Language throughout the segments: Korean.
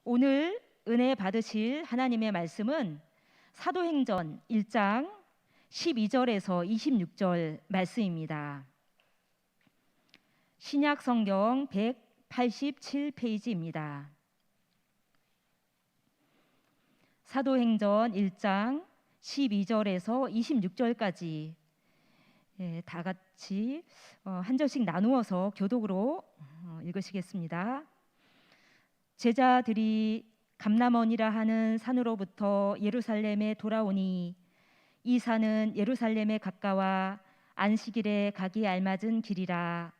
오늘 은혜 받으실 하나님의 말씀은 사도행전 1장 12절에서 26절 말씀입니다. 신약 성경 187페이지입니다. 사도행전 1장 12절에서 26절까지 다 같이 한 절씩 나누어서 교독으로 읽으시겠습니다. 제자들이 감람원이라 하는 산으로부터 예루살렘에 돌아오니 이 산은 예루살렘에 가까워 안식일에 가기 알맞은 길이라.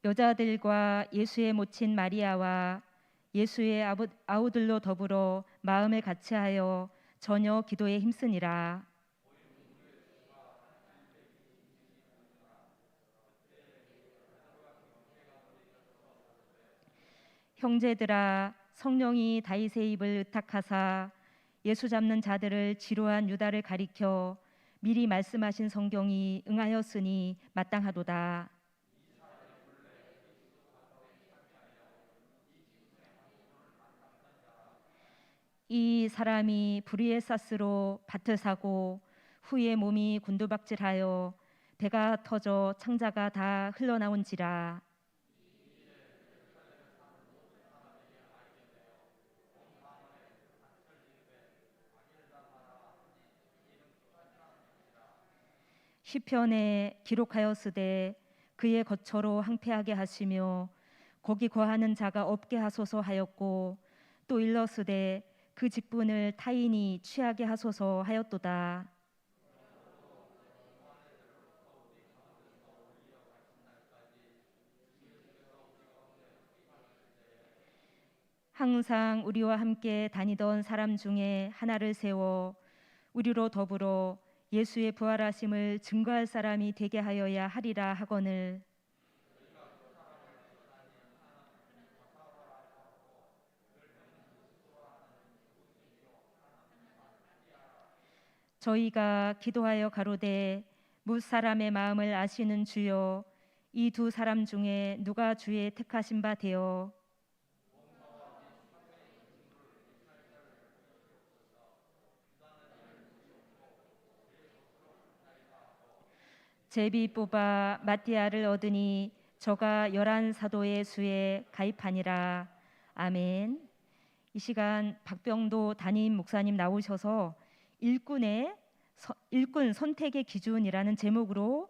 여자들과 예수의 모친 마리아와 예수의 아우들로 더불어 마음을 같이하여 저녁 기도에 힘쓰니라. 형제들아, 성령이 다윗의 입을 의탁하사 예수 잡는 자들을 지루한 유다를 가리켜 미리 말씀하신 성경이 응하였으니 마땅하도다. 이 사람이 브리에사스로 밭을 사고 후에 몸이 곤두박질하여 배가 터져 창자가 다 흘러나온지라. 시편에 기록하였으되 그의 거처로 항폐하게 하시며 거기 거하는 자가 없게 하소서 하였고, 또 일러스되 그 직분을 타인이 취하게 하소서 하였도다. 항상 우리와 함께 다니던 사람 중에 하나를 세워 우리로 더불어 예수의 부활하심을 증거할 사람이 되게 하여야 하리라 하거늘. 저희가 기도하여 가로되 뭇 사람의 마음을 아시는 주여, 이 두 사람 중에 누가 주의 택하신 바 되어 제비 뽑아 마띠아를 얻으니 저가 11 사도의 수에 가입하니라. 아멘. 이 시간 박병도 담임 목사님 나오셔서 일꾼 선택의 기준이라는 제목으로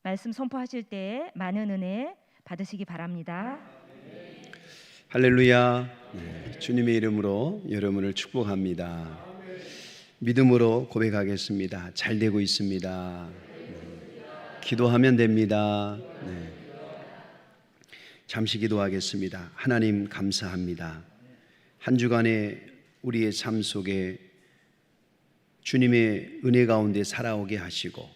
말씀 선포하실 때 많은 은혜 받으시기 바랍니다. 할렐루야. 주님의 이름으로 여러분을 축복합니다. 믿음으로 고백하겠습니다. 잘 되고 있습니다. 기도하면 됩니다. 잠시 기도하겠습니다. 하나님 감사합니다. 한 주간에 우리의 삶 속에 주님의 은혜 가운데 살아오게 하시고,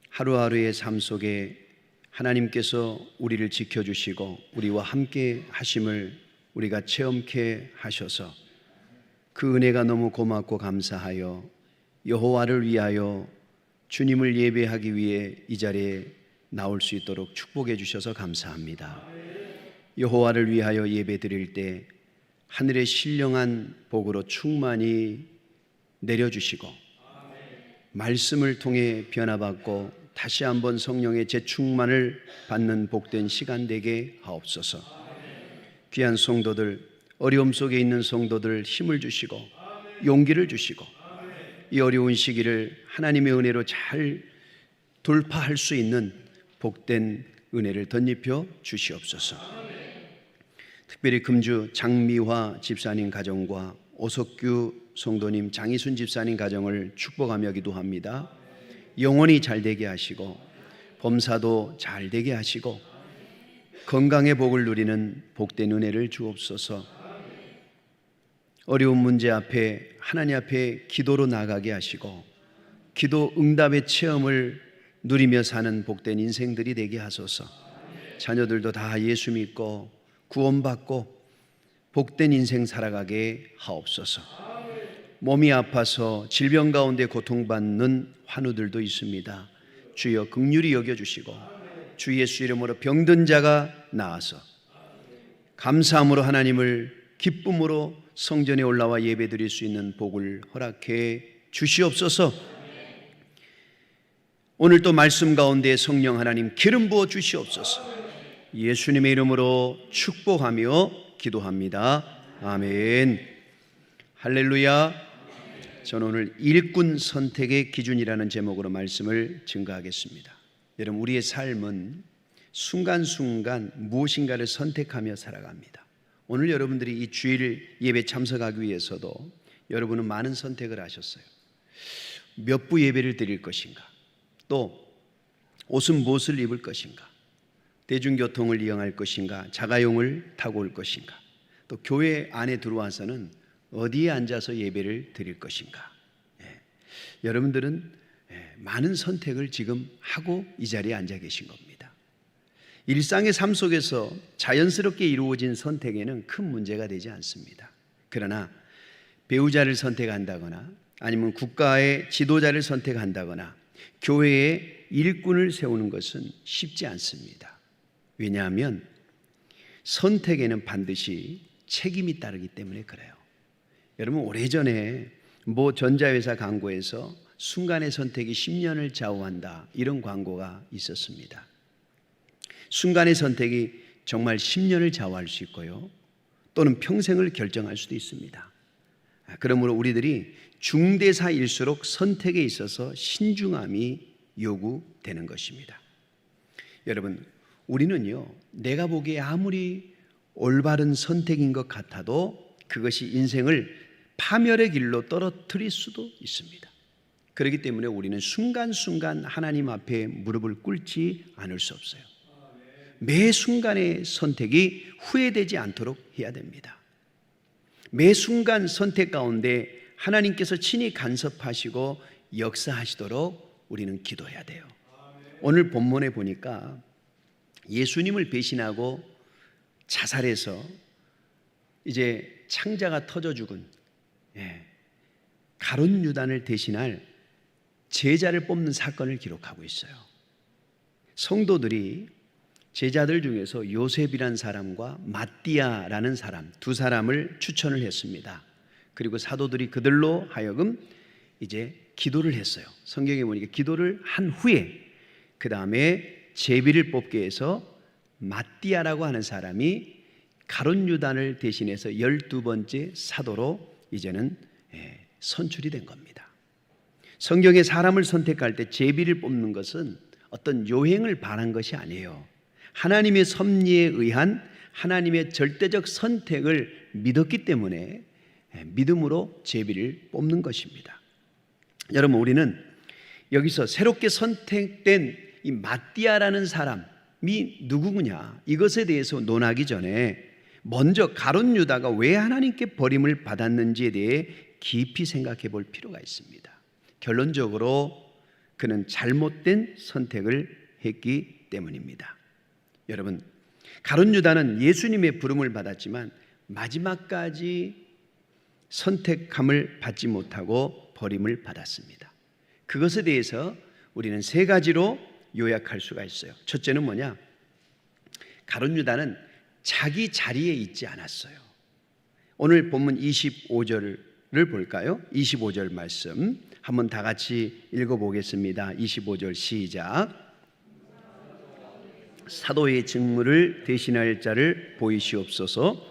하루하루의 삶 속에 하나님께서 우리를 지켜주시고 우리와 함께 하심을 우리가 체험케 하셔서 그 은혜가 너무 고맙고 감사하여 여호와를 위하여 주님을 예배하기 위해 이 자리에 나올 수 있도록 축복해 주셔서 감사합니다. 여호와를 위하여 예배 드릴 때 하늘의 신령한 복으로 충만히 내려주시고 말씀을 통해 변화받고 다시 한번 성령의 재충만을 받는 복된 시간 되게 하옵소서. 귀한 성도들, 어려움 속에 있는 성도들 힘을 주시고 용기를 주시고 이 어려운 시기를 하나님의 은혜로 잘 돌파할 수 있는 복된 은혜를 덧입혀 주시옵소서. 특별히 금주 장미화 집사님 가정과 오석규 성도님, 장희순 집사님 가정을 축복하며 기도합니다. 영혼이 잘 되게 하시고 범사도 잘 되게 하시고 건강의 복을 누리는 복된 은혜를 주옵소서. 어려운 문제 앞에 하나님 앞에 기도로 나가게 하시고 기도 응답의 체험을 누리며 사는 복된 인생들이 되게 하소서. 자녀들도 다 예수 믿고 구원받고 복된 인생 살아가게 하옵소서. 몸이 아파서 질병 가운데 고통받는 환우들도 있습니다. 주여 긍휼히 여겨주시고 주 예수 이름으로 병든 자가 나아서 감사함으로 하나님을 기쁨으로 성전에 올라와 예배드릴 수 있는 복을 허락해 주시옵소서. 오늘 또 말씀 가운데 성령 하나님 기름 부어 주시옵소서. 예수님의 이름으로 축복하며 기도합니다. 아멘. 할렐루야. 저는 오늘 일꾼 선택의 기준이라는 제목으로 말씀을 증거하겠습니다. 여러분, 우리의 삶은 순간순간 무엇인가를 선택하며 살아갑니다. 오늘 여러분들이 이 주일 예배 참석하기 위해서도 여러분은 많은 선택을 하셨어요. 몇 부 예배를 드릴 것인가, 또 옷은 무엇을 입을 것인가, 대중교통을 이용할 것인가, 자가용을 타고 올 것인가, 또 교회 안에 들어와서는 어디에 앉아서 예배를 드릴 것인가. 여러분들은 많은 선택을 지금 하고 이 자리에 앉아 계신 겁니다. 일상의 삶 속에서 자연스럽게 이루어진 선택에는 큰 문제가 되지 않습니다. 그러나 배우자를 선택한다거나 아니면 국가의 지도자를 선택한다거나 교회의 일꾼을 세우는 것은 쉽지 않습니다. 왜냐하면 선택에는 반드시 책임이 따르기 때문에 그래요. 여러분, 오래전에 모 전자회사 광고에서 순간의 선택이 10년을 좌우한다, 이런 광고가 있었습니다. 순간의 선택이 정말 10년을 좌우할 수 있고요, 또는 평생을 결정할 수도 있습니다. 그러므로 우리들이 중대사일수록 선택에 있어서 신중함이 요구되는 것입니다. 여러분, 우리는요, 내가 보기에 아무리 올바른 선택인 것 같아도 그것이 인생을 파멸의 길로 떨어뜨릴 수도 있습니다. 그렇기 때문에 우리는 순간순간 하나님 앞에 무릎을 꿇지 않을 수 없어요. 매 순간의 선택이 후회되지 않도록 해야 됩니다. 매 순간 선택 가운데 하나님께서 친히 간섭하시고 역사하시도록 우리는 기도해야 돼요. 오늘 본문에 보니까 예수님을 배신하고 자살해서 이제 창자가 터져 죽은 가룟 유다를 대신할 제자를 뽑는 사건을 기록하고 있어요. 성도들이 제자들 중에서 요셉이란 사람과 마띠아라는 사람, 두 사람을 추천을 했습니다. 그리고 사도들이 그들로 하여금 이제 기도를 했어요. 성경에 보니까 기도를 한 후에 그 다음에 제비를 뽑게 해서 마띠아라고 하는 사람이 가룟 유다를 대신해서 12번째 사도로 이제는 선출이 된 겁니다. 성경에 사람을 선택할 때 제비를 뽑는 것은 어떤 요행을 바란 것이 아니에요. 하나님의 섭리에 의한 하나님의 절대적 선택을 믿었기 때문에 믿음으로 제비를 뽑는 것입니다. 여러분, 우리는 여기서 새롭게 선택된 이 마띠아라는 사람이 누구냐, 이것에 대해서 논하기 전에 먼저 가룟 유다가 왜 하나님께 버림을 받았는지에 대해 깊이 생각해 볼 필요가 있습니다. 결론적으로 그는 잘못된 선택을 했기 때문입니다. 여러분, 가룟 유다는 예수님의 부름을 받았지만 마지막까지 선택함을 받지 못하고 버림을 받았습니다. 그것에 대해서 우리는 세 가지로 요약할 수가 있어요. 첫째는 뭐냐? 가룟 유다는 자기 자리에 있지 않았어요. 오늘 본문 25절을 볼까요? 25절 말씀 한번 다 같이 읽어보겠습니다. 25절 시작. 사도의 직무를 대신할 자를 보이시옵소서.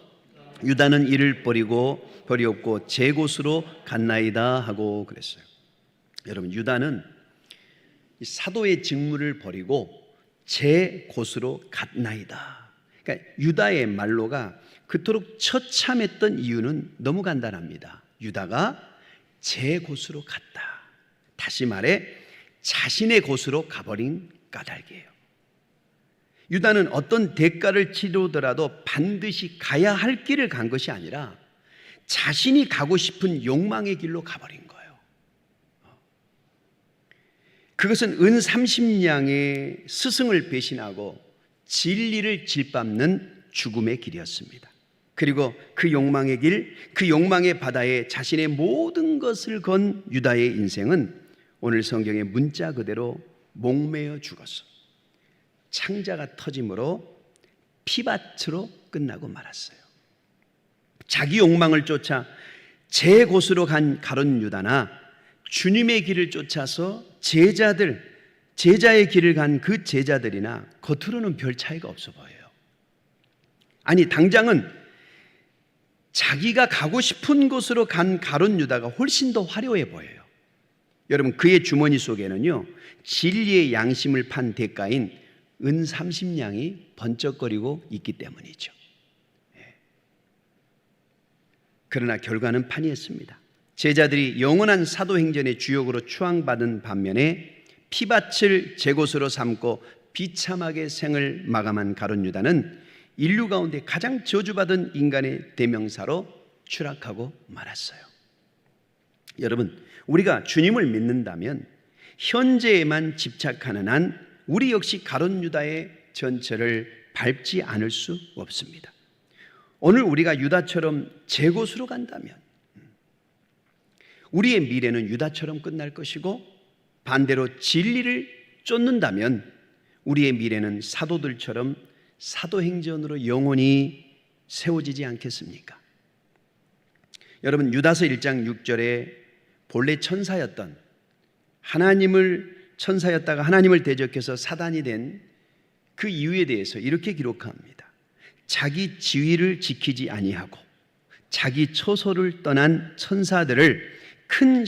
유다는 이를 버리옵고 제 곳으로 갔나이다 하고 그랬어요. 여러분, 유다는 사도의 직무를 버리고 제 곳으로 갔나이다. 그러니까 유다의 말로가 그토록 처참했던 이유는 너무 간단합니다. 유다가 제 곳으로 갔다. 다시 말해 자신의 곳으로 가버린 까닭이에요. 유다는 어떤 대가를 치르더라도 반드시 가야 할 길을 간 것이 아니라 자신이 가고 싶은 욕망의 길로 가버린 거예요. 그것은 은 30냥의 스승을 배신하고 진리를 짓밟는 죽음의 길이었습니다. 그리고 그 욕망의 길, 그 욕망의 바다에 자신의 모든 것을 건 유다의 인생은 오늘 성경의 문자 그대로 목매어 죽었어. 창자가 터짐으로 피밭으로 끝나고 말았어요. 자기 욕망을 쫓아 제 곳으로 간 가룟 유다나 주님의 길을 쫓아서 제자의 길을 간 그 제자들이나 겉으로는 별 차이가 없어 보여요. 아니, 당장은 자기가 가고 싶은 곳으로 간 가룟 유다가 훨씬 더 화려해 보여요. 여러분, 그의 주머니 속에는요, 진리의 양심을 판 대가인 은 30냥이 번쩍거리고 있기 때문이죠. 그러나 결과는 판이했습니다. 제자들이 영원한 사도행전의 주역으로 추앙받은 반면에 피밭을 제 곳으로 삼고 비참하게 생을 마감한 가룟 유다는 인류 가운데 가장 저주받은 인간의 대명사로 추락하고 말았어요. 여러분, 우리가 주님을 믿는다면 현재에만 집착하는 한 우리 역시 가룟 유다의 전철을 밟지 않을 수 없습니다. 오늘 우리가 유다처럼 제 곳으로 간다면 우리의 미래는 유다처럼 끝날 것이고, 반대로 진리를 쫓는다면 우리의 미래는 사도들처럼 사도행전으로 영원히 세워지지 않겠습니까? 여러분, 유다서 1장 6절에 본래 천사였던 천사였다가 하나님을 대적해서 사단이 된 그 이유에 대해서 이렇게 기록합니다. 자기 지위를 지키지 아니하고 자기 처소를 떠난 천사들을 큰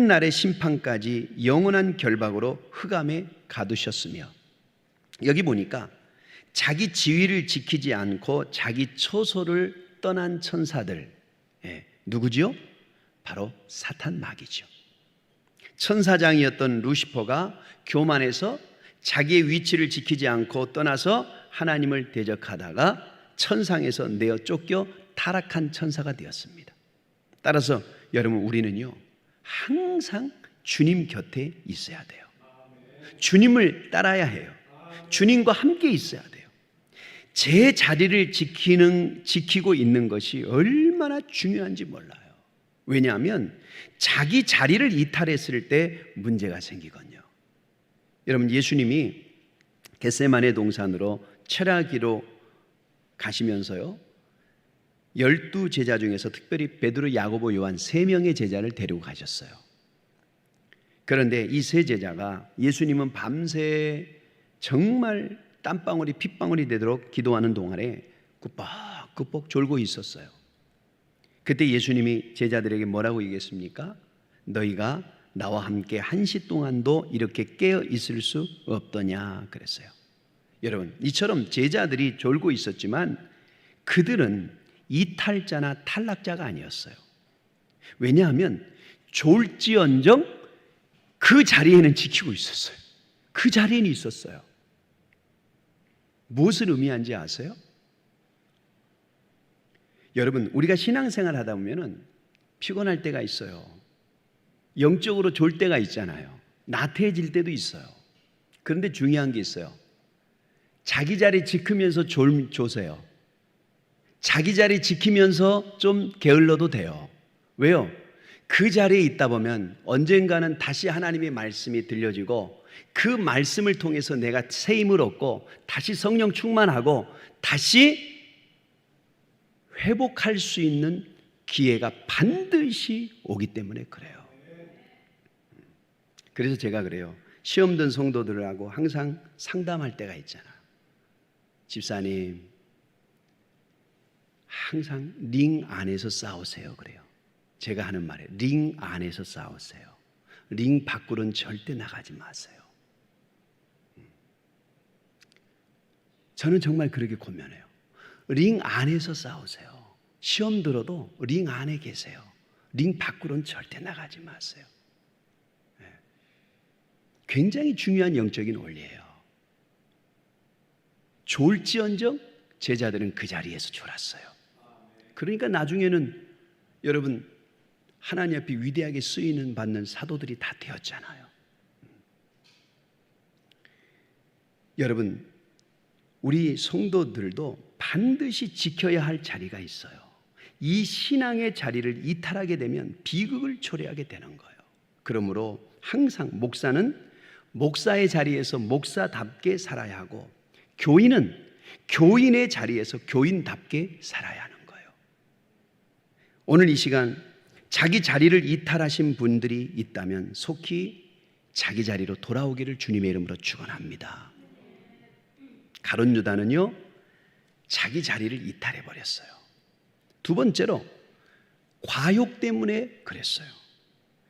날의 심판까지 영원한 결박으로 흑암에 가두셨으며, 여기 보니까 자기 지위를 지키지 않고 자기 처소를 떠난 천사들, 누구지요? 바로 사탄 마귀죠. 천사장이었던 루시퍼가 교만해서 자기의 위치를 지키지 않고 떠나서 하나님을 대적하다가 천상에서 내어 쫓겨 타락한 천사가 되었습니다. 따라서 여러분, 우리는요 항상 주님 곁에 있어야 돼요. 주님을 따라야 해요. 주님과 함께 있어야 돼요. 제 자리를 지키고 있는 것이 얼마나 중요한지 몰라요. 왜냐하면 자기 자리를 이탈했을 때 문제가 생기거든요. 여러분, 예수님이 겟세마네 동산으로 철야기로 가시면서요, 12제자 중에서 특별히 베드로, 야고보, 요한 3명의 제자를 데리고 가셨어요. 그런데 이 세 제자가 예수님은 밤새 정말 땀방울이 핏방울이 되도록 기도하는 동안에 꾸벅꾸벅 졸고 있었어요. 그때 예수님이 제자들에게 뭐라고 얘기했습니까? 너희가 나와 함께 1시 동안도 이렇게 깨어 있을 수 없더냐 그랬어요. 여러분, 이처럼 제자들이 졸고 있었지만 그들은 이탈자나 탈락자가 아니었어요. 왜냐하면 졸지언정 그 자리에는 지키고 있었어요. 그 자리에는 있었어요. 무엇을 의미하는지 아세요? 여러분, 우리가 신앙생활 하다 보면 피곤할 때가 있어요. 영적으로 졸 때가 있잖아요. 나태해질 때도 있어요. 그런데 중요한 게 있어요. 자기 자리 지키면서 조세요. 자기 자리 지키면서 좀 게을러도 돼요. 왜요? 그 자리에 있다 보면 언젠가는 다시 하나님의 말씀이 들려지고 그 말씀을 통해서 내가 새 힘을 얻고 다시 성령 충만하고 다시 회복할 수 있는 기회가 반드시 오기 때문에 그래요. 그래서 제가 그래요. 시험 든 성도들하고 항상 상담할 때가 있잖아. 집사님, 항상 링 안에서 싸우세요. 그래요. 제가 하는 말이에요. 링 안에서 싸우세요. 링 밖으로는 절대 나가지 마세요. 저는 정말 그렇게 권면해요. 링 안에서 싸우세요. 시험 들어도 링 안에 계세요. 링 밖으로는 절대 나가지 마세요. 굉장히 중요한 영적인 원리예요. 졸지언정 제자들은 그 자리에서 졸았어요. 그러니까 나중에는 여러분, 하나님 앞에 위대하게 쓰이는 받는 사도들이 다 되었잖아요. 여러분, 우리 성도들도 반드시 지켜야 할 자리가 있어요. 이 신앙의 자리를 이탈하게 되면 비극을 초래하게 되는 거예요. 그러므로 항상 목사는 목사의 자리에서 목사답게 살아야 하고, 교인은 교인의 자리에서 교인답게 살아야 하는 거예요. 오늘 이 시간 자기 자리를 이탈하신 분들이 있다면 속히 자기 자리로 돌아오기를 주님의 이름으로 축원합니다. 가룟 유다는요, 자기 자리를 이탈해 버렸어요. 두 번째로 과욕 때문에 그랬어요.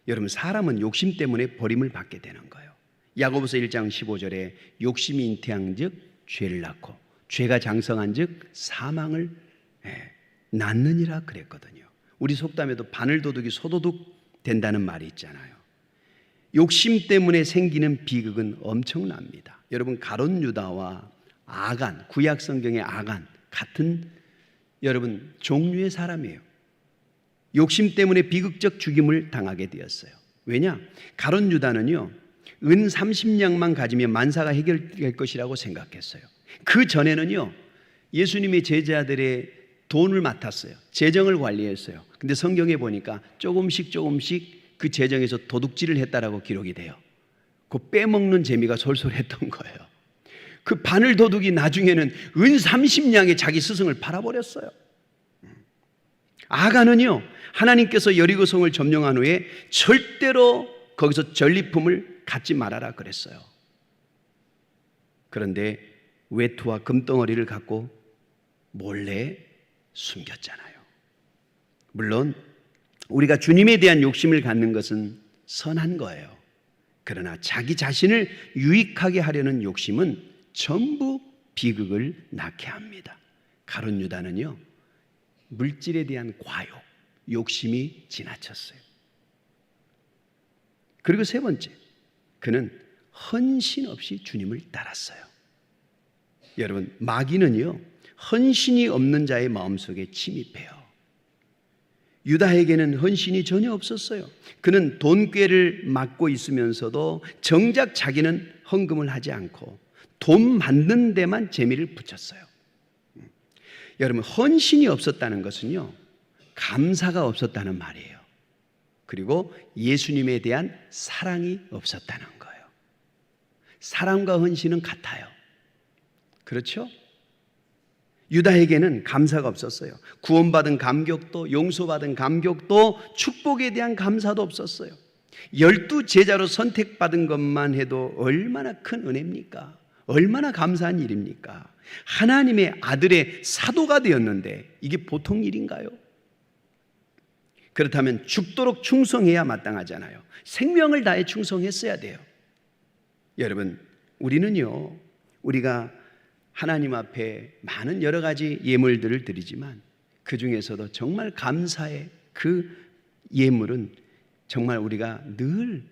여러분, 사람은 욕심 때문에 버림을 받게 되는 거예요. 야고보서 1장 15절에 욕심이 잉태한즉 죄를 낳고 죄가 장성한즉 사망을 낳느니라 그랬거든요. 우리 속담에도 바늘도둑이 소도둑 된다는 말이 있잖아요. 욕심 때문에 생기는 비극은 엄청납니다. 여러분, 가룟 유다와 아간, 구약 성경의 아간 같은 여러분 종류의 사람이에요. 욕심 때문에 비극적 죽임을 당하게 되었어요. 왜냐? 가룟 유다는요, 은 30냥만 가지면 만사가 해결될 것이라고 생각했어요. 그 전에는요, 예수님의 제자들의 돈을 맡았어요. 재정을 관리했어요. 근데 성경에 보니까 조금씩 그 재정에서 도둑질을 했다라고 기록이 돼요. 그 빼먹는 재미가 솔솔했던 거예요. 그 바늘 도둑이 나중에는 은 30냥에 자기 스승을 팔아버렸어요. 아간은요, 하나님께서 여리고성을 점령한 후에 절대로 거기서 전리품을 갖지 말아라 그랬어요. 그런데 외투와 금덩어리를 갖고 몰래 숨겼잖아요. 물론 우리가 주님에 대한 욕심을 갖는 것은 선한 거예요. 그러나 자기 자신을 유익하게 하려는 욕심은 전부 비극을 낳게 합니다. 가룟 유다는요, 물질에 대한 과욕, 욕심이 지나쳤어요. 그리고 세 번째, 그는 헌신 없이 주님을 따랐어요. 여러분, 마귀는요, 헌신이 없는 자의 마음속에 침입해요. 유다에게는 헌신이 전혀 없었어요. 그는 돈꾀를 맡고 있으면서도 정작 자기는 헌금을 하지 않고 돈 만든 데만 재미를 붙였어요. 여러분, 헌신이 없었다는 것은요, 감사가 없었다는 말이에요. 그리고 예수님에 대한 사랑이 없었다는 거예요. 사랑과 헌신은 같아요. 그렇죠? 유다에게는 감사가 없었어요. 구원받은 감격도, 용서받은 감격도, 축복에 대한 감사도 없었어요. 12 제자로 선택받은 것만 해도 얼마나 큰 은혜입니까? 얼마나 감사한 일입니까? 하나님의 아들의 사도가 되었는데 이게 보통 일인가요? 그렇다면 죽도록 충성해야 마땅하잖아요. 생명을 다해 충성했어야 돼요. 여러분, 우리가 하나님 앞에 많은 여러 가지 예물들을 드리지만 그 중에서도 정말 감사의 그 예물은 정말 우리가 늘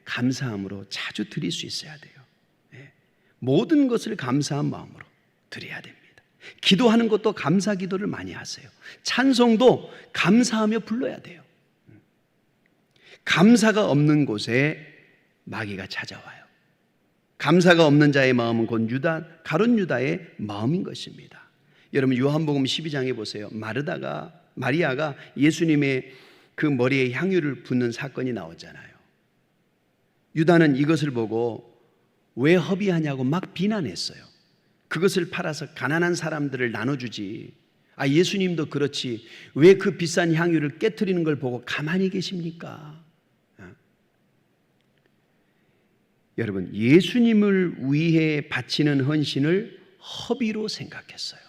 감사함으로 자주 드릴 수 있어야 돼요. 모든 것을 감사한 마음으로 드려야 됩니다. 기도하는 것도 감사 기도를 많이 하세요. 찬송도 감사하며 불러야 돼요. 감사가 없는 곳에 마귀가 찾아와요. 감사가 없는 자의 마음은 곧 가룟 유다의 마음인 것입니다. 여러분, 요한복음 12장에 보세요. 마리아가 예수님의 그 머리에 향유를 붓는 사건이 나오잖아요. 유다는 이것을 보고 왜 허비하냐고 막 비난했어요. 그것을 팔아서 가난한 사람들을 나눠주지. 예수님도 그렇지. 왜 그 비싼 향유를 깨트리는 걸 보고 가만히 계십니까? 여러분, 예수님을 위해 바치는 헌신을 허비로 생각했어요.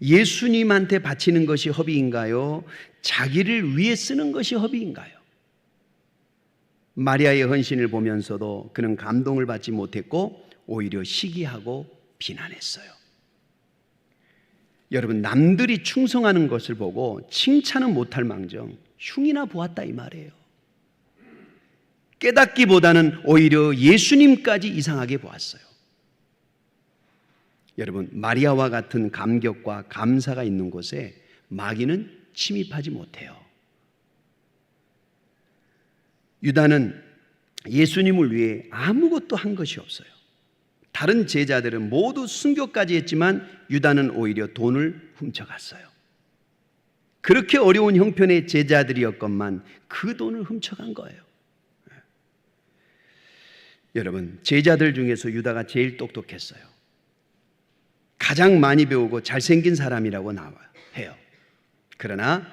예수님한테 바치는 것이 허비인가요? 자기를 위해 쓰는 것이 허비인가요? 마리아의 헌신을 보면서도 그는 감동을 받지 못했고 오히려 시기하고 비난했어요. 여러분, 남들이 충성하는 것을 보고 칭찬은 못할 망정 흉이나 보았다 이 말이에요. 깨닫기보다는 오히려 예수님까지 이상하게 보았어요. 여러분, 마리아와 같은 감격과 감사가 있는 곳에 마귀는 침입하지 못해요. 유다는 예수님을 위해 아무것도 한 것이 없어요. 다른 제자들은 모두 순교까지 했지만 유다는 오히려 돈을 훔쳐갔어요. 그렇게 어려운 형편의 제자들이었건만 그 돈을 훔쳐간 거예요. 여러분, 제자들 중에서 유다가 제일 똑똑했어요. 가장 많이 배우고 잘생긴 사람이라고 해요. 그러나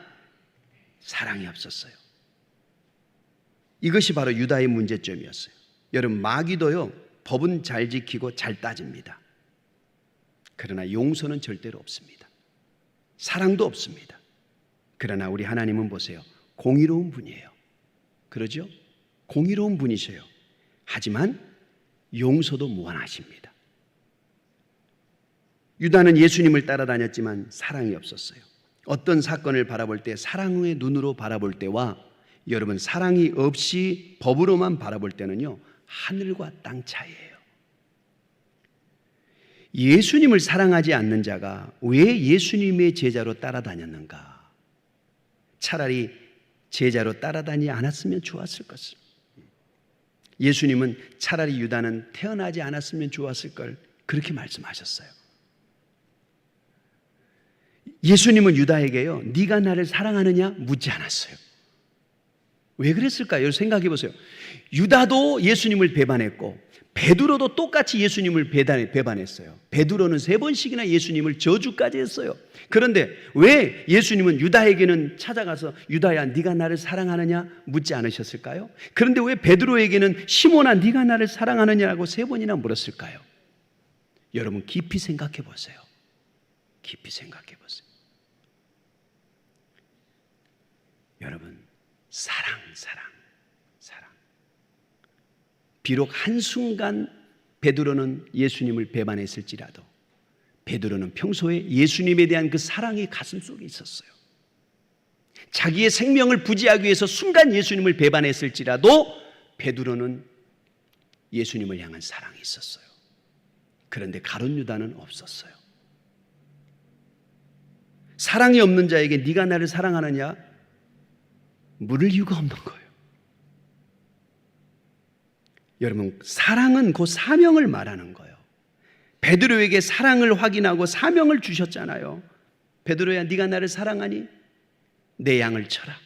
사랑이 없었어요. 이것이 바로 유다의 문제점이었어요. 여러분, 마귀도요, 법은 잘 지키고 잘 따집니다. 그러나 용서는 절대로 없습니다. 사랑도 없습니다. 그러나 우리 하나님은 보세요. 공의로운 분이에요. 그러죠? 공의로운 분이셔요. 하지만 용서도 무한하십니다. 유다는 예수님을 따라다녔지만 사랑이 없었어요. 어떤 사건을 바라볼 때 사랑의 눈으로 바라볼 때와 여러분 사랑이 없이 법으로만 바라볼 때는요, 하늘과 땅 차이예요. 예수님을 사랑하지 않는 자가 왜 예수님의 제자로 따라다녔는가? 차라리 제자로 따라다니지 않았으면 좋았을 것을. 예수님은 차라리 유다는 태어나지 않았으면 좋았을 걸 그렇게 말씀하셨어요. 예수님은 유다에게요, 네가 나를 사랑하느냐 묻지 않았어요. 왜 그랬을까요? 생각해 보세요. 유다도 예수님을 배반했고 베드로도 똑같이 예수님을 배반했어요. 베드로는 3번씩이나 예수님을 저주까지 했어요. 그런데 왜 예수님은 유다에게는 찾아가서 유다야 네가 나를 사랑하느냐 묻지 않으셨을까요? 그런데 왜 베드로에게는 시몬아 네가 나를 사랑하느냐고 3번이나 물었을까요? 여러분 깊이 생각해 보세요. 깊이 생각해 보세요. 여러분 사랑. 비록 한순간 베드로는 예수님을 배반했을지라도 베드로는 평소에 예수님에 대한 그 사랑이 가슴 속에 있었어요. 자기의 생명을 부지하기 위해서 순간 예수님을 배반했을지라도 베드로는 예수님을 향한 사랑이 있었어요. 그런데 가룟 유다는 없었어요. 사랑이 없는 자에게 네가 나를 사랑하느냐 물을 이유가 없는 거예요. 여러분 사랑은 그 사명을 말하는 거예요. 베드로에게 사랑을 확인하고 사명을 주셨잖아요. 베드로야 네가 나를 사랑하니 내 양을 쳐라.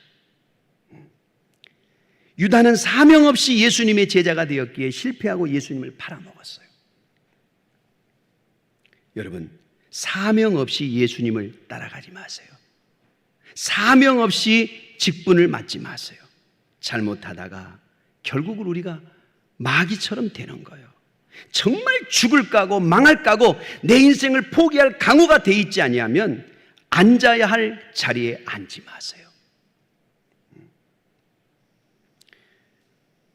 유다는 사명 없이 예수님의 제자가 되었기에 실패하고 예수님을 팔아먹었어요. 여러분 사명 없이 예수님을 따라가지 마세요. 사명 없이 직분을 맡지 마세요. 잘못하다가 결국은 우리가 마귀처럼 되는 거예요. 정말 죽을 까고 망할 까고 내 인생을 포기할 강호가 돼 있지 아니하면 앉아야 할 자리에 앉지 마세요.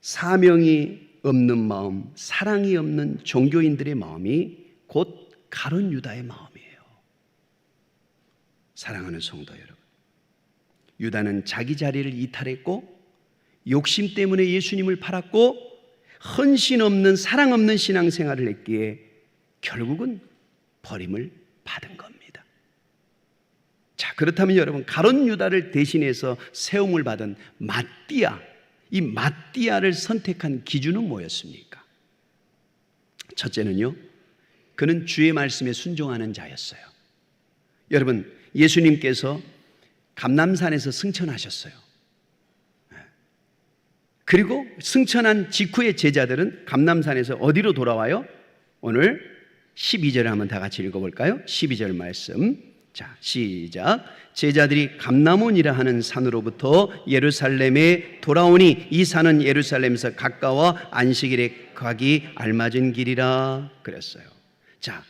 사명이 없는 마음, 사랑이 없는 종교인들의 마음이 곧 가룟 유다의 마음이에요. 사랑하는 성도 여러분, 유다는 자기 자리를 이탈했고 욕심 때문에 예수님을 팔았고 헌신 없는 사랑 없는 신앙생활을 했기에 결국은 버림을 받은 겁니다. 자, 그렇다면 여러분 가룟 유다를 대신해서 세움을 받은 마띠아, 이 마띠아를 선택한 기준은 뭐였습니까? 첫째는요, 그는 주의 말씀에 순종하는 자였어요. 여러분 예수님께서 감람산에서 승천하셨어요. 그리고 승천한 직후의 제자들은 감람산에서 어디로 돌아와요? 오늘 12절을 한번 다 같이 읽어볼까요? 12절 말씀. 자, 시작. 제자들이 감람온이라 하는 산으로부터 예루살렘에 돌아오니 이 산은 예루살렘에서 가까워 안식일에 가기 알맞은 길이라 그랬어요. 자,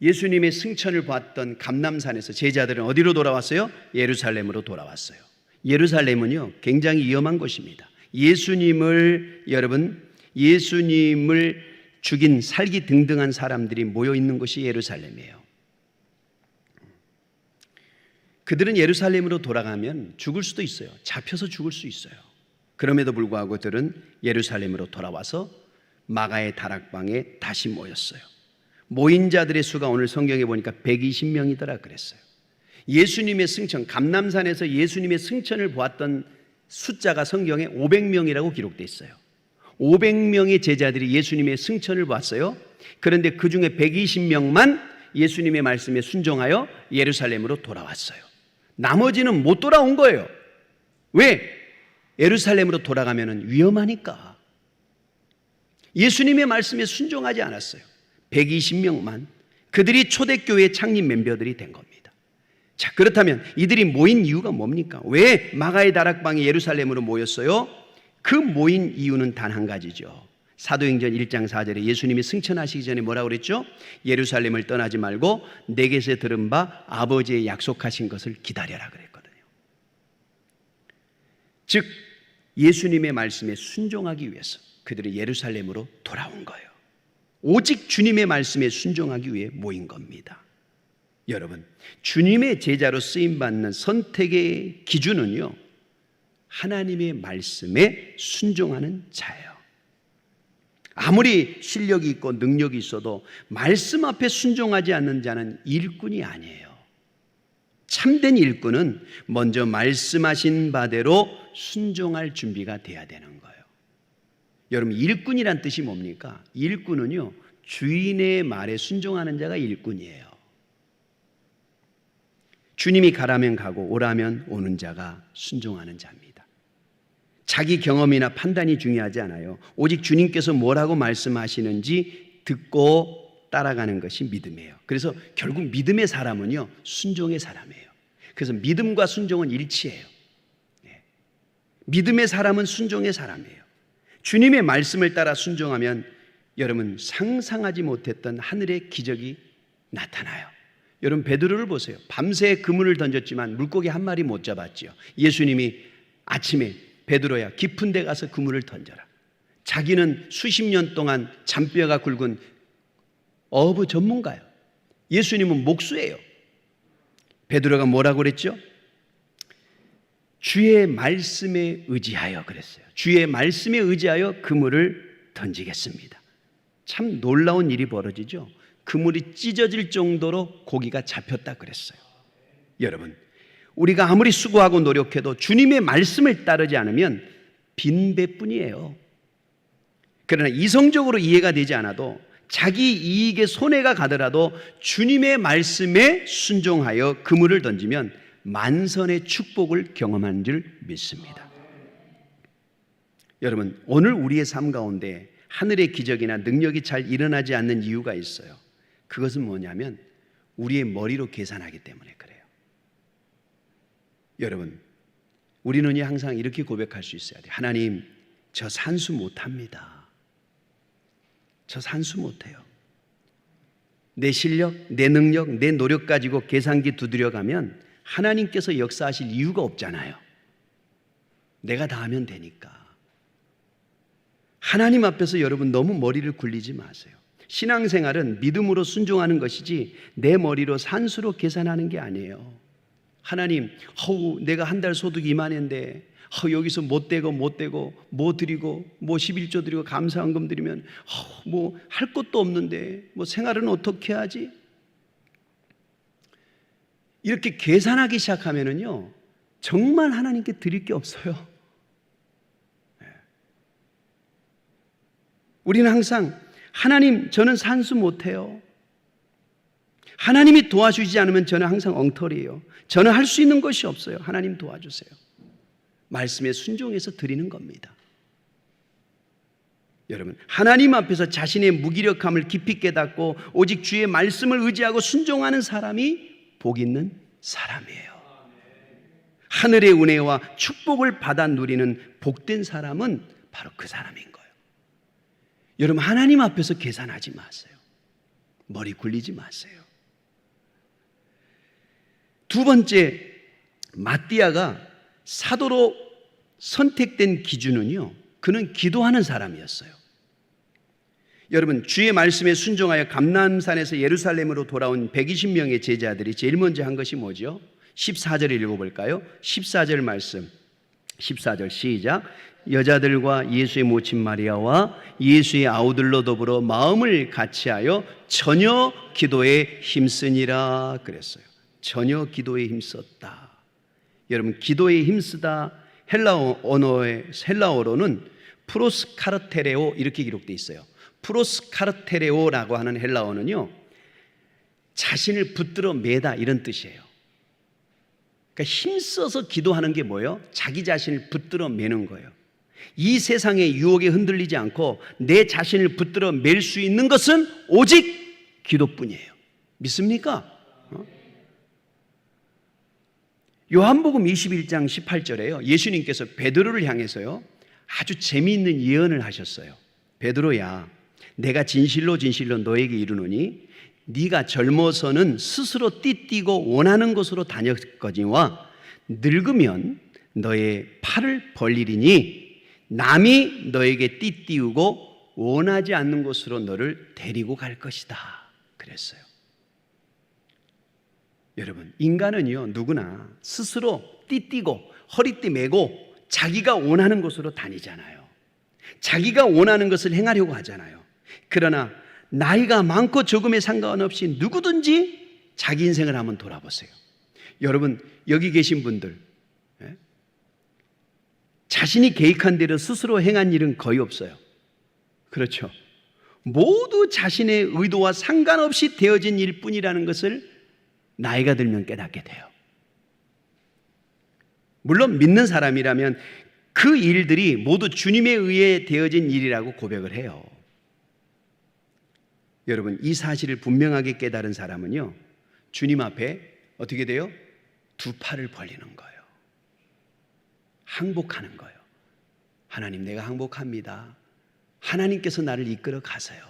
예수님의 승천을 봤던 감람산에서 제자들은 어디로 돌아왔어요? 예루살렘으로 돌아왔어요. 예루살렘은요 굉장히 위험한 곳입니다. 예수님을 죽인 살기 등등한 사람들이 모여 있는 곳이 예루살렘이에요. 그들은 예루살렘으로 돌아가면 죽을 수도 있어요. 잡혀서 죽을 수 있어요. 그럼에도 불구하고 그들은 예루살렘으로 돌아와서 마가의 다락방에 다시 모였어요. 모인 자들의 수가 오늘 성경에 보니까 120명이더라 그랬어요. 예수님의 승천, 감람산에서 예수님의 승천을 보았던 숫자가 성경에 500명이라고 기록되어 있어요. 500명의 제자들이 예수님의 승천을 봤어요. 그런데 그 중에 120명만 예수님의 말씀에 순종하여 예루살렘으로 돌아왔어요. 나머지는 못 돌아온 거예요. 왜? 예루살렘으로 돌아가면 위험하니까. 예수님의 말씀에 순종하지 않았어요. 120명만. 그들이 초대교회 창립 멤버들이 된 겁니다. 자, 그렇다면 이들이 모인 이유가 뭡니까? 왜 마가의 다락방이 예루살렘으로 모였어요? 그 모인 이유는 단 한 가지죠. 사도행전 1장 4절에 예수님이 승천하시기 전에 뭐라고 그랬죠? 예루살렘을 떠나지 말고 내게서 들은 바 아버지의 약속하신 것을 기다려라 그랬거든요. 즉 예수님의 말씀에 순종하기 위해서 그들이 예루살렘으로 돌아온 거예요. 오직 주님의 말씀에 순종하기 위해 모인 겁니다. 여러분, 주님의 제자로 쓰임받는 선택의 기준은요, 하나님의 말씀에 순종하는 자예요. 아무리 실력이 있고 능력이 있어도 말씀 앞에 순종하지 않는 자는 일꾼이 아니에요. 참된 일꾼은 먼저 말씀하신 바대로 순종할 준비가 돼야 되는 거예요. 여러분, 일꾼이란 뜻이 뭡니까? 일꾼은요, 주인의 말에 순종하는 자가 일꾼이에요. 주님이 가라면 가고 오라면 오는 자가 순종하는 자입니다. 자기 경험이나 판단이 중요하지 않아요. 오직 주님께서 뭐라고 말씀하시는지 듣고 따라가는 것이 믿음이에요. 그래서 결국 믿음의 사람은요, 순종의 사람이에요. 그래서 믿음과 순종은 일치해요. 믿음의 사람은 순종의 사람이에요. 주님의 말씀을 따라 순종하면 여러분, 상상하지 못했던 하늘의 기적이 나타나요. 여러분, 베드로를 보세요. 밤새 그물을 던졌지만 물고기 한 마리 못 잡았지요. 예수님이 아침에 베드로야, 깊은 데 가서 그물을 던져라. 자기는 수십 년 동안 잔뼈가 굵은 어부 전문가예요. 예수님은 목수예요. 베드로가 뭐라고 그랬죠? 주의 말씀에 의지하여 그랬어요. 주의 말씀에 의지하여 그물을 던지겠습니다. 참 놀라운 일이 벌어지죠. 그물이 찢어질 정도로 고기가 잡혔다 그랬어요. 여러분, 우리가 아무리 수고하고 노력해도 주님의 말씀을 따르지 않으면 빈배뿐이에요. 그러나 이성적으로 이해가 되지 않아도 자기 이익에 손해가 가더라도 주님의 말씀에 순종하여 그물을 던지면 만선의 축복을 경험한 줄 믿습니다. 여러분, 오늘 우리의 삶 가운데 하늘의 기적이나 능력이 잘 일어나지 않는 이유가 있어요. 그것은 뭐냐면 우리의 머리로 계산하기 때문에 그래요. 여러분, 우리는 항상 이렇게 고백할 수 있어야 돼요. 하나님, 저 산수 못합니다. 저 산수 못해요. 내 실력, 내 능력, 내 노력 가지고 계산기 두드려가면 하나님께서 역사하실 이유가 없잖아요. 내가 다 하면 되니까. 하나님 앞에서 여러분 너무 머리를 굴리지 마세요. 신앙생활은 믿음으로 순종하는 것이지 내 머리로 산수로 계산하는 게 아니에요. 하나님, 내가 한 달 소득이 이만한데 여기서 못 되고 뭐 드리고 뭐 11조 드리고 감사헌금 드리면 뭐 할 것도 없는데 뭐 생활은 어떻게 하지? 이렇게 계산하기 시작하면은요, 정말 하나님께 드릴 게 없어요. 우리는 항상 하나님, 저는 산수 못해요. 하나님이 도와주지 않으면 저는 항상 엉터리예요. 저는 할 수 있는 것이 없어요. 하나님 도와주세요. 말씀에 순종해서 드리는 겁니다. 여러분, 하나님 앞에서 자신의 무기력함을 깊이 깨닫고 오직 주의 말씀을 의지하고 순종하는 사람이 복 있는 사람이에요. 하늘의 은혜와 축복을 받아 누리는 복된 사람은 바로 그 사람인 거예요. 여러분, 하나님 앞에서 계산하지 마세요. 머리 굴리지 마세요. 두 번째, 마띠아가 사도로 선택된 기준은요, 그는 기도하는 사람이었어요. 여러분, 주의 말씀에 순종하여 감람산에서 예루살렘으로 돌아온 120명의 제자들이 제일 먼저 한 것이 뭐죠? 14절을 읽어볼까요? 14절 말씀, 14절 시작. 여자들과 예수의 모친 마리아와 예수의 아우들로 더불어 마음을 같이하여 전혀 기도에 힘쓰니라 그랬어요. 전혀 기도에 힘썼다. 여러분, 기도에 힘쓰다 헬라어로는 프로스카르테레오 이렇게 기록되어 있어요. 프로스카르테레오라고 하는 헬라어는요, 자신을 붙들어 매다 이런 뜻이에요. 그러니까 힘써서 기도하는 게 뭐예요? 자기 자신을 붙들어 매는 거예요. 이 세상의 유혹에 흔들리지 않고 내 자신을 붙들어 맬 수 있는 것은 오직 기도뿐이에요. 믿습니까? 요한복음 21장 18절에요. 예수님께서 베드로를 향해서요, 아주 재미있는 예언을 하셨어요. 베드로야, 내가 진실로 진실로 너에게 이르노니 네가 젊어서는 스스로 띠띠고 원하는 곳으로 다녔거니와 늙으면 너의 팔을 벌리리니 남이 너에게 띠띠우고 원하지 않는 곳으로 너를 데리고 갈 것이다 그랬어요. 여러분, 인간은요, 누구나 스스로 띠띠고 허리띠 메고 자기가 원하는 곳으로 다니잖아요. 자기가 원하는 것을 행하려고 하잖아요. 그러나 나이가 많고 적음에 상관없이 누구든지 자기 인생을 한번 돌아보세요. 여러분, 여기 계신 분들, 자신이 계획한 대로 스스로 행한 일은 거의 없어요. 그렇죠? 모두 자신의 의도와 상관없이 되어진 일뿐이라는 것을 나이가 들면 깨닫게 돼요. 물론 믿는 사람이라면 그 일들이 모두 주님에 의해 되어진 일이라고 고백을 해요. 여러분, 이 사실을 분명하게 깨달은 사람은요, 주님 앞에 어떻게 돼요? 두 팔을 벌리는 거예요. 항복하는 거예요. 하나님, 내가 항복합니다. 하나님께서 나를 이끌어 가세요.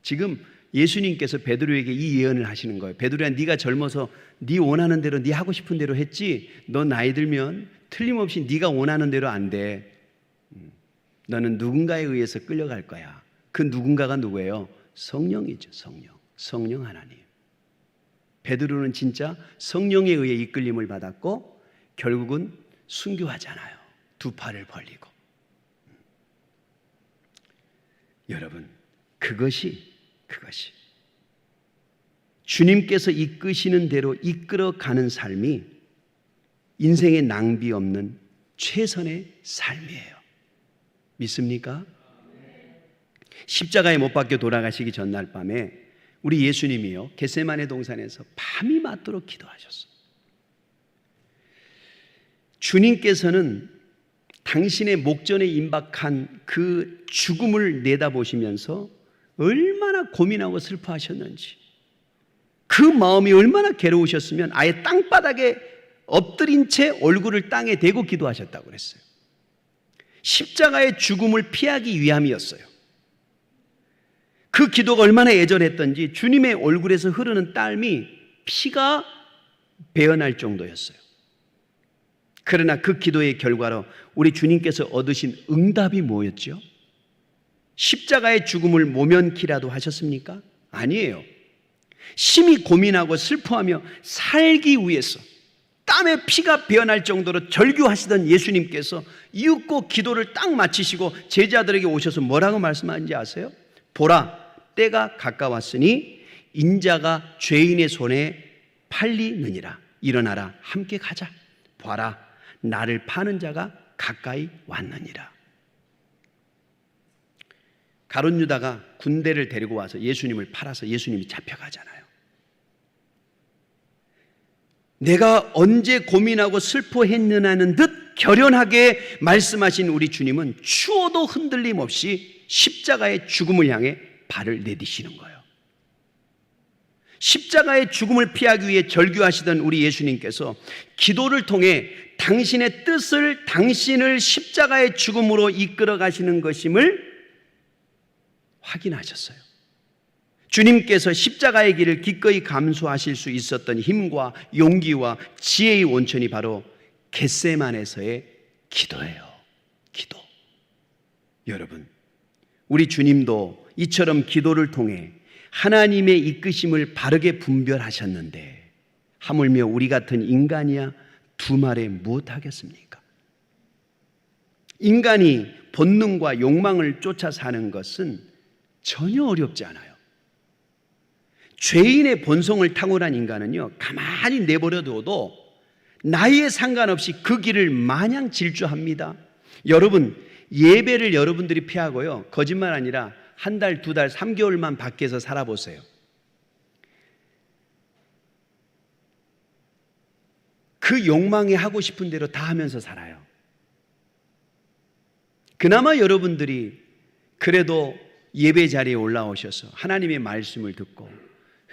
지금 예수님께서 베드로에게 이 예언을 하시는 거예요. 베드로야, 네가 젊어서 네 원하는 대로, 네 하고 싶은 대로 했지. 너 나이 들면 틀림없이 네가 원하는 대로 안 돼. 너는 누군가에 의해서 끌려갈 거야. 그 누군가가 누구예요? 성령이죠. 성령 하나님. 베드로는 진짜 성령에 의해 이끌림을 받았고 결국은 순교하잖아요. 두 팔을 벌리고. 여러분, 그것이 주님께서 이끄시는 대로 이끌어가는 삶이 인생의 낭비 없는 최선의 삶이에요. 믿습니까? 십자가에 못 박혀 돌아가시기 전날 밤에 우리 예수님이요, 겟세마네 동산에서 밤이 맞도록 기도하셨어요. 주님께서는 당신의 목전에 임박한 그 죽음을 내다보시면서 얼마나 고민하고 슬퍼하셨는지, 그 마음이 얼마나 괴로우셨으면 아예 땅바닥에 엎드린 채 얼굴을 땅에 대고 기도하셨다고 그랬어요. 십자가의 죽음을 피하기 위함이었어요. 그 기도가 얼마나 애절했던지 주님의 얼굴에서 흐르는 땀이 피가 배어날 정도였어요. 그러나 그 기도의 결과로 우리 주님께서 얻으신 응답이 뭐였죠? 십자가의 죽음을 모면키라도 하셨습니까? 아니에요. 심히 고민하고 슬퍼하며 살기 위해서 땀에 피가 배어날 정도로 절규하시던 예수님께서 이윽고 기도를 딱 마치시고 제자들에게 오셔서 뭐라고 말씀하는지 아세요? 보라, 때가 가까웠으니 인자가 죄인의 손에 팔리느니라. 일어나라, 함께 가자. 봐라, 나를 파는 자가 가까이 왔느니라. 가룟 유다가 군대를 데리고 와서 예수님을 팔아서 예수님이 잡혀가잖아요. 내가 언제 고민하고 슬퍼했느냐는 듯 결연하게 말씀하신 우리 주님은 추워도 흔들림 없이 십자가의 죽음을 향해 발을 내디시는 거예요. 십자가의 죽음을 피하기 위해 절규하시던 우리 예수님께서 기도를 통해 당신의 뜻을, 당신을 십자가의 죽음으로 이끌어 가시는 것임을 확인하셨어요. 주님께서 십자가의 길을 기꺼이 감수하실 수 있었던 힘과 용기와 지혜의 원천이 바로 겟세마네에서의 기도예요. 기도. 여러분, 우리 주님도 이처럼 기도를 통해 하나님의 이끄심을 바르게 분별하셨는데 하물며 우리 같은 인간이야 두 말에 무엇하겠습니까? 인간이 본능과 욕망을 쫓아 사는 것은 전혀 어렵지 않아요. 죄인의 본성을 탁월한 인간은요, 가만히 내버려둬도 나이에 상관없이 그 길을 마냥 질주합니다. 여러분, 예배를 여러분들이 피하고요, 거짓말 아니라 한 달, 두 달, 3개월만 밖에서 살아보세요. 그 욕망에 하고 싶은 대로 다 하면서 살아요. 그나마 여러분들이 그래도 예배 자리에 올라오셔서 하나님의 말씀을 듣고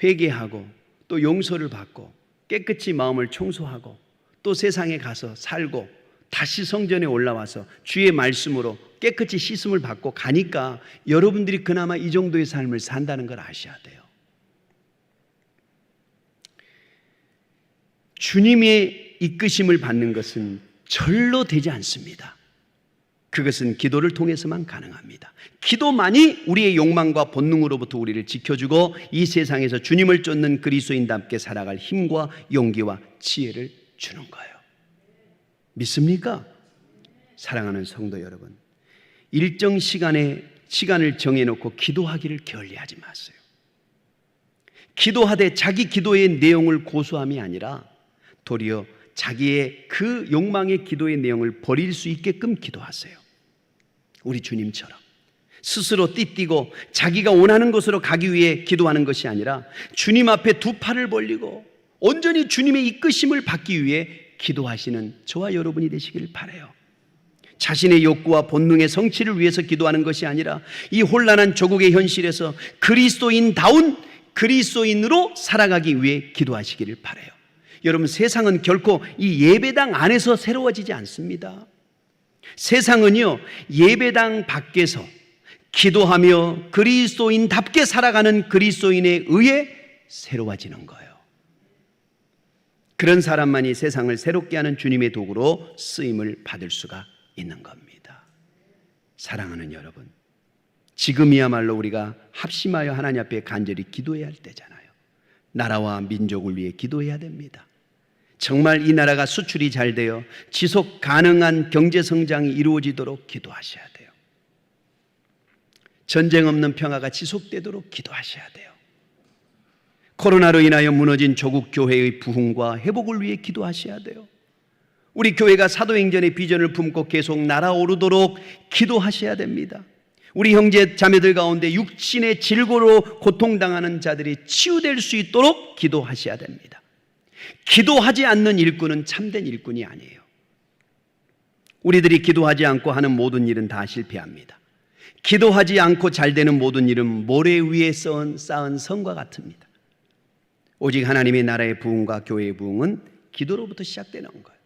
회개하고 또 용서를 받고 깨끗이 마음을 청소하고 또 세상에 가서 살고 다시 성전에 올라와서 주의 말씀으로 깨끗이 씻음을 받고 가니까 여러분들이 그나마 이 정도의 삶을 산다는 걸 아셔야 돼요. 주님의 이끄심을 받는 것은 절로 되지 않습니다. 그것은 기도를 통해서만 가능합니다. 기도만이 우리의 욕망과 본능으로부터 우리를 지켜주고 이 세상에서 주님을 쫓는 그리스도인답게 살아갈 힘과 용기와 지혜를 주는 거예요. 믿습니까? 사랑하는 성도 여러분, 일정 시간을 정해놓고 기도하기를 게을리하지 마세요. 기도하되 자기 기도의 내용을 고수함이 아니라 도리어 자기의 그 욕망의 기도의 내용을 버릴 수 있게끔 기도하세요. 우리 주님처럼 스스로 띠띠고 자기가 원하는 곳으로 가기 위해 기도하는 것이 아니라 주님 앞에 두 팔을 벌리고 온전히 주님의 이끄심을 받기 위해 기도하시는 저와 여러분이 되시기를 바라요. 자신의 욕구와 본능의 성취를 위해서 기도하는 것이 아니라 이 혼란한 조국의 현실에서 그리스도인다운 그리스도인으로 살아가기 위해 기도하시기를 바라요. 여러분, 세상은 결코 이 예배당 안에서 새로워지지 않습니다. 세상은요, 예배당 밖에서 기도하며 그리스도인답게 살아가는 그리스도인에 의해 새로워지는 거예요. 그런 사람만이 세상을 새롭게 하는 주님의 도구로 쓰임을 받을 수가 있는 겁니다. 사랑하는 여러분, 지금이야말로 우리가 합심하여 하나님 앞에 간절히 기도해야 할 때잖아요. 나라와 민족을 위해 기도해야 됩니다. 정말 이 나라가 수출이 잘 되어 지속 가능한 경제 성장이 이루어지도록 기도하셔야 돼요. 전쟁 없는 평화가 지속되도록 기도하셔야 돼요. 코로나로 인하여 무너진 조국 교회의 부흥과 회복을 위해 기도하셔야 돼요. 우리 교회가 사도행전의 비전을 품고 계속 날아오르도록 기도하셔야 됩니다. 우리 형제 자매들 가운데 육신의 질고로 고통당하는 자들이 치유될 수 있도록 기도하셔야 됩니다. 기도하지 않는 일꾼은 참된 일꾼이 아니에요. 우리들이 기도하지 않고 하는 모든 일은 다 실패합니다. 기도하지 않고 잘 되는 모든 일은 모래 위에 쌓은 성과 같습니다. 오직 하나님의 나라의 부흥과 교회의 부흥은 기도로부터 시작되는 거예요.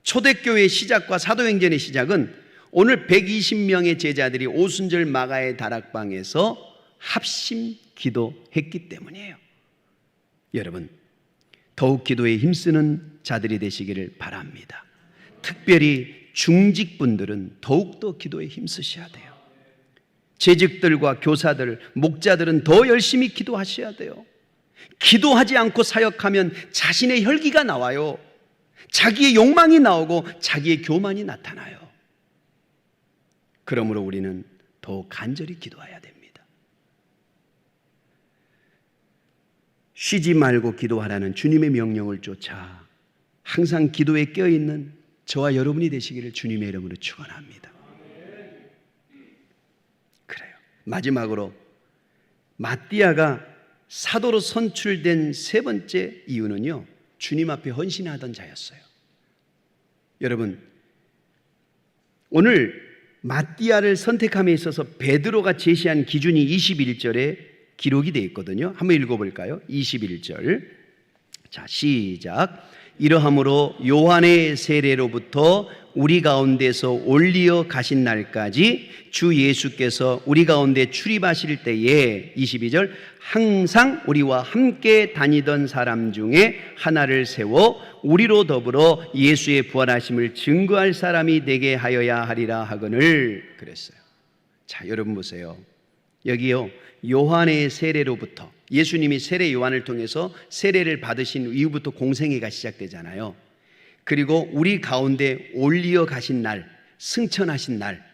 초대교회의 시작과 사도행전의 시작은 오늘 120명의 제자들이 오순절 마가의 다락방에서 합심 기도했기 때문이에요. 여러분, 더욱 기도에 힘쓰는 자들이 되시기를 바랍니다. 특별히 중직분들은 더욱더 기도에 힘쓰셔야 돼요. 재직들과 교사들, 목자들은 더 열심히 기도하셔야 돼요. 기도하지 않고 사역하면 자신의 혈기가 나와요. 자기의 욕망이 나오고 자기의 교만이 나타나요. 그러므로 우리는 더욱 간절히 기도해야 됩니다. 쉬지 말고 기도하라는 주님의 명령을 쫓아 항상 기도에 깨어있는 저와 여러분이 되시기를 주님의 이름으로 축원합니다. 그래요. 마지막으로 마띠아가 사도로 선출된 세 번째 이유는요, 주님 앞에 헌신하던 자였어요. 여러분, 오늘 마띠아를 선택함에 있어서 베드로가 제시한 기준이 21절에 기록이 되어 있거든요. 한번 읽어볼까요? 21절. 자, 시작. 이러함으로 요한의 세례로부터 우리 가운데서 올리어 가신 날까지 주 예수께서 우리 가운데 출입하실 때에 22절 항상 우리와 함께 다니던 사람 중에 하나를 세워 우리로 더불어 예수의 부활하심을 증거할 사람이 되게 하여야 하리라 하거늘 그랬어요. 자, 여러분 보세요. 여기요, 요한의 세례로부터, 예수님이 세례 요한을 통해서 세례를 받으신 이후부터 공생애가 시작되잖아요. 그리고 우리 가운데 올리어 가신 날, 승천하신 날,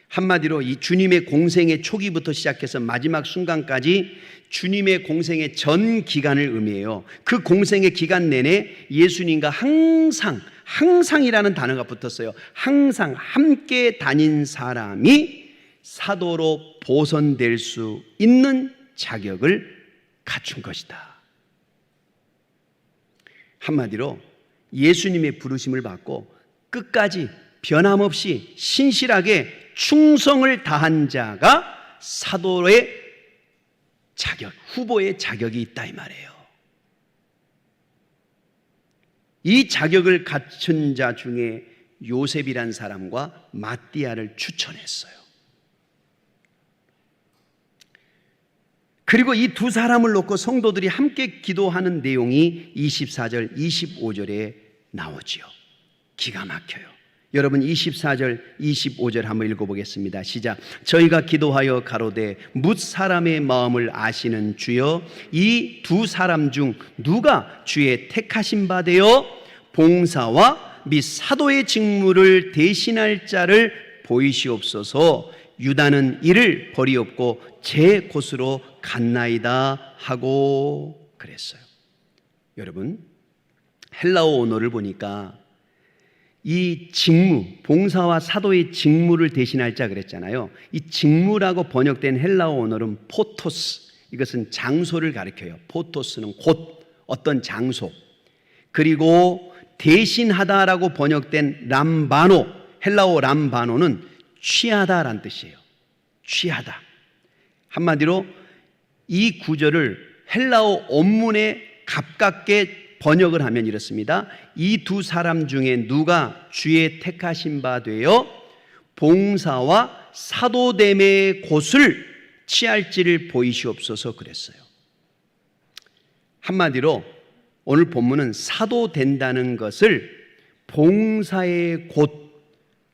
한마디로 이 주님의 공생의 초기부터 시작해서 마지막 순간까지 주님의 공생의 전 기간을 의미해요. 그 공생의 기간 내내 예수님과 항상 항상이라는 단어가 붙었어요. 항상 함께 다닌 사람이 사도로 보선될 수 있는 자격을 갖춘 것이다. 한마디로 예수님의 부르심을 받고 끝까지 변함없이 신실하게 충성을 다한 자가 사도의 자격, 후보의 자격이 있다 이 말이에요. 이 자격을 갖춘 자 중에 요셉이란 사람과 마띠아를 추천했어요. 그리고 이 두 사람을 놓고 성도들이 함께 기도하는 내용이 24절, 25절에 나오지요. 기가 막혀요. 여러분 24절, 25절 한번 읽어보겠습니다. 시작. 저희가 기도하여 가로되 뭇 사람의 마음을 아시는 주여, 이 두 사람 중 누가 주의 택하신 바 되어 봉사와 및 사도의 직무를 대신할 자를 보이시옵소서. 유다는 이를 버리옵고 제 곳으로 갔나이다 하고 그랬어요. 여러분 헬라어 언어를 보니까 이 직무, 봉사와 사도의 직무를 대신할 자 그랬잖아요. 이 직무라고 번역된 헬라어 언어는 포토스, 이것은 장소를 가리켜요. 포토스는 곳, 어떤 장소. 그리고 대신하다라고 번역된 람바노, 헬라어 람바노는 취하다라는 뜻이에요. 취하다. 한마디로 이 구절을 헬라어 원문에 가깝게 번역을 하면 이렇습니다. 이 두 사람 중에 누가 주의 택하신 바 되어 봉사와 사도됨의 곳을 취할지를 보이시옵소서 그랬어요. 한마디로 오늘 본문은 사도된다는 것을 봉사의 곳,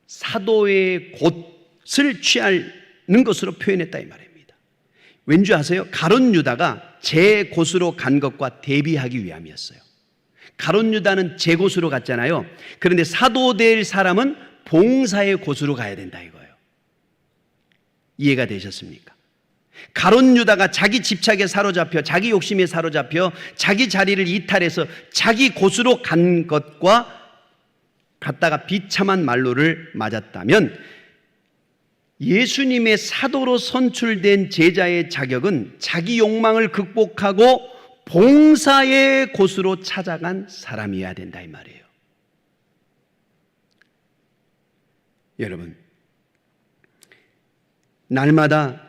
사도의 곳을 취하는 것으로 표현했다 이 말입니다. 왠지 아세요? 가룟 유다가 제 곳으로 간 것과 대비하기 위함이었어요. 가룟 유다는 제 곳으로 갔잖아요. 그런데 사도될 사람은 봉사의 곳으로 가야 된다 이거예요. 이해가 되셨습니까? 가룟 유다가 자기 집착에 사로잡혀, 자기 욕심에 사로잡혀 자기 자리를 이탈해서 자기 곳으로 간 것과 갔다가 비참한 말로를 맞았다면, 예수님의 사도로 선출된 제자의 자격은 자기 욕망을 극복하고 봉사의 곳으로 찾아간 사람이어야 된다 이 말이에요. 여러분, 날마다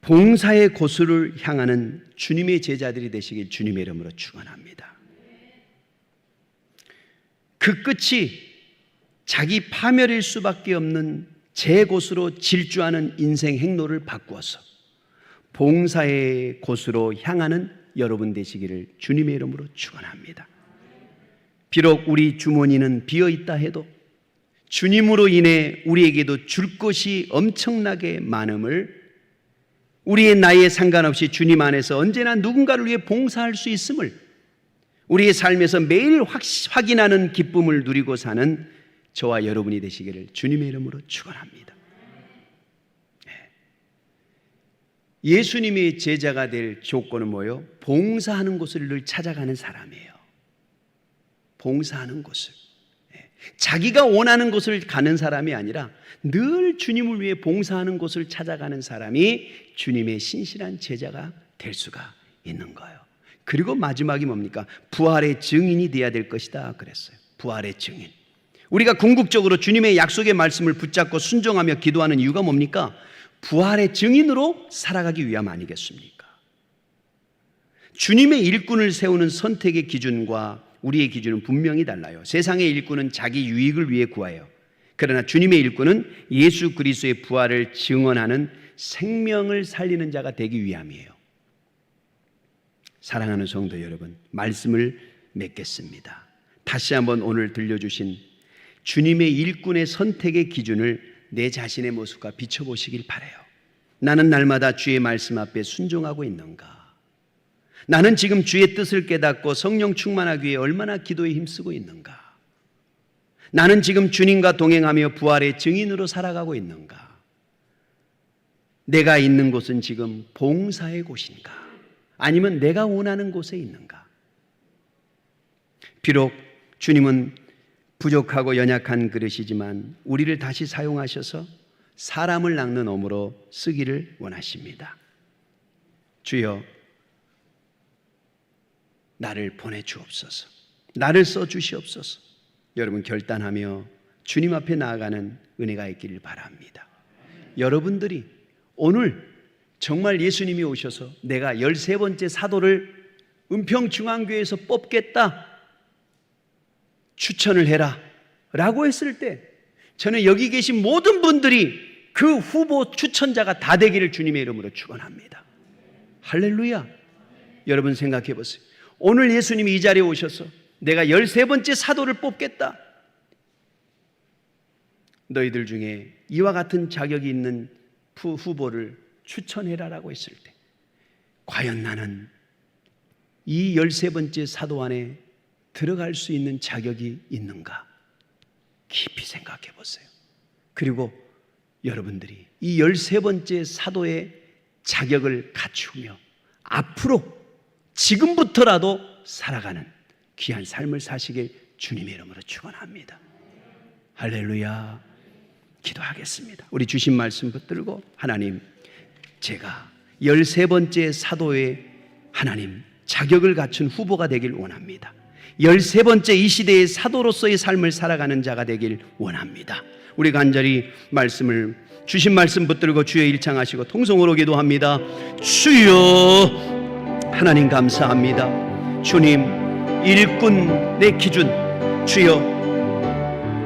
봉사의 곳을 향하는 주님의 제자들이 되시길 주님의 이름으로 축원합니다. 그 끝이 자기 파멸일 수밖에 없는 제 곳으로 질주하는 인생 행로를 바꾸어서 봉사의 곳으로 향하는 여러분 되시기를 주님의 이름으로 축원합니다. 비록 우리 주머니는 비어있다 해도 주님으로 인해 우리에게도 줄 것이 엄청나게 많음을, 우리의 나이에 상관없이 주님 안에서 언제나 누군가를 위해 봉사할 수 있음을, 우리의 삶에서 매일 확인하는 기쁨을 누리고 사는 저와 여러분이 되시기를 주님의 이름으로 축원합니다. 예수님의 제자가 될 조건은 뭐예요? 봉사하는 곳을 늘 찾아가는 사람이에요. 봉사하는 곳을. 자기가 원하는 곳을 가는 사람이 아니라 늘 주님을 위해 봉사하는 곳을 찾아가는 사람이 주님의 신실한 제자가 될 수가 있는 거예요. 그리고 마지막이 뭡니까? 부활의 증인이 되어야 될 것이다 그랬어요. 부활의 증인. 우리가 궁극적으로 주님의 약속의 말씀을 붙잡고 순종하며 기도하는 이유가 뭡니까? 부활의 증인으로 살아가기 위함 아니겠습니까? 주님의 일꾼을 세우는 선택의 기준과 우리의 기준은 분명히 달라요. 세상의 일꾼은 자기 유익을 위해 구해요. 그러나 주님의 일꾼은 예수 그리스도의 부활을 증언하는 생명을 살리는 자가 되기 위함이에요. 사랑하는 성도 여러분, 말씀을 맺겠습니다. 다시 한번 오늘 들려주신 주님의 일꾼의 선택의 기준을 내 자신의 모습과 비춰보시길 바라요. 나는 날마다 주의 말씀 앞에 순종하고 있는가? 나는 지금 주의 뜻을 깨닫고 성령 충만하기 위해 얼마나 기도에 힘쓰고 있는가? 나는 지금 주님과 동행하며 부활의 증인으로 살아가고 있는가? 내가 있는 곳은 지금 봉사의 곳인가? 아니면 내가 원하는 곳에 있는가? 비록 주님은 부족하고 연약한 그릇이지만 우리를 다시 사용하셔서 사람을 낚는 어무로 쓰기를 원하십니다. 주여, 나를 보내주옵소서. 나를 써주시옵소서. 여러분 결단하며 주님 앞에 나아가는 은혜가 있기를 바랍니다. 여러분들이 오늘 정말 예수님이 오셔서 내가 13번째 사도를 은평중앙교회에서 뽑겠다, 추천을 해라 라고 했을 때 저는 여기 계신 모든 분들이 그 후보 추천자가 다 되기를 주님의 이름으로 축원합니다. 할렐루야. 여러분 생각해 보세요. 오늘 예수님이 이 자리에 오셔서 내가 13번째 사도를 뽑겠다, 너희들 중에 이와 같은 자격이 있는 후보를 추천해라라고 했을 때 과연 나는 이 13번째 사도 안에 들어갈 수 있는 자격이 있는가? 깊이 생각해 보세요. 그리고 여러분들이 이 13번째 사도의 자격을 갖추며 앞으로 지금부터라도 살아가는 귀한 삶을 사시길 주님의 이름으로 축원합니다. 할렐루야. 기도하겠습니다. 우리 주신 말씀 붙들고 하나님, 제가 13번째 사도의 하나님 자격을 갖춘 후보가 되길 원합니다. 13번째 이 시대의 사도로서의 삶을 살아가는 자가 되길 원합니다. 우리 간절히 말씀을 주신 말씀 붙들고 주여 일창하시고 통성으로 기도합니다. 주여, 하나님 감사합니다. 주님, 일꾼 내 기준, 주여,